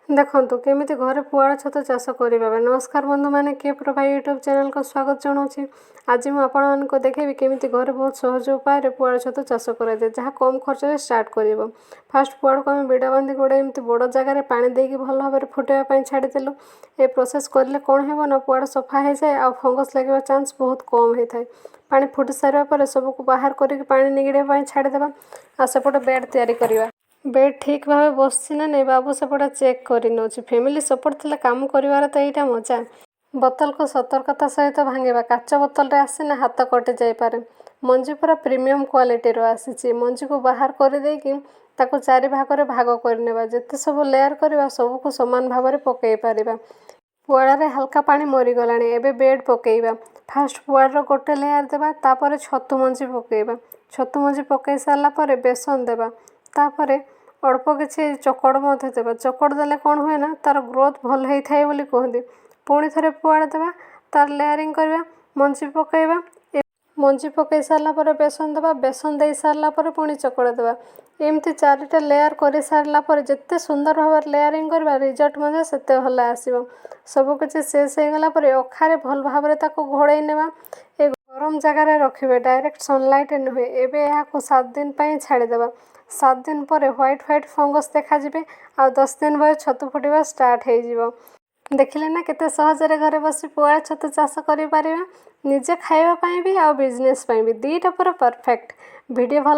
देखु केमी घरे पुआल छतु चाष करें। नमस्कार बंधु मैंने के भाई यूट्यूब चैनल को स्वागत जनाऊँगी। आज मुझे आपको देखेबी केमी घरे बहुत सहज उपाय पुआल छतु चाष कराए जहाँ कम खर्च में स्टार्ट कर। फास्ट पुआल को आम बिड़ा बांधि गोटे एमती बड़ जगार पानी देकी भल भाव में फुटाइवाई छाड़देलु। ये प्रोसेस करें कौन हो ना पुआल सफा हो जाए आ फंगस लगे चांस बहुत कम होता है। पानी फुटी सारा सबको बाहर करके पानी निगड़ाई छाड़देवा। आ सेपटे बेड तैयारी करवा। बेड ठीक भाव बसची ना नहीं बाबू सेपटे चेक कर नौची। फैमिली सपोर्ट थिले काम करिवार तो यहाँ मजा। बोतल को सतर्कता सहित भांगा। काच बोतल रे आसी ना हाथ कटि जापे। मंजी पूरा प्रीमियम क्वालिटी आसी। मंजी को बाहर कर देकी ताको चारि भाग में भाग करने जिते सब लेयर करवा सबको समान भाव में पकई पार। पुआल हल्का पानी मरीगला। एवं बेड पकईवा। फास्ट पुआल गोटे लेयर देवा तापर छतु मंजी पकईवा। छतु मंजी पकई सारापर बेसन देवा तापर अल्प किसी चकड़ देवा। चकड़ देले कौन हुए ना तार ग्रोथ भल होता है बोली कहते। पुणी थे पुआल देवा तार लेयरिंग करवा मंजी पकईवा। मंजी पकई सारापर बेसन देवा। बेसन दे सारापर पुणी चकड़ देवा। एमती चारिटा लेयर कर सारापर जिते सुंदर भाव लेयरिंग करवा रिजल्ट मजे सेते भल आसो। सबकि शेष हो गला अखारे भल भाव में घोड़े नेवा। ए गरम जगार रखिए डायरेक्ट सनलाइट नुहे। एवं यहाँ 7 दिन छाड़देवा। 7 दिन पर व्हाइट व्हाइट फंगस देखा आ 10 दिन बाद छतु फुटा स्टार्ट हो। देखिले ना केते सहजरे घरे बसी पुआल छतु चाष करें। निजे खाइबा भी आ बिजनेस भी दीटा पूरा परफेक्ट। वीडियो भल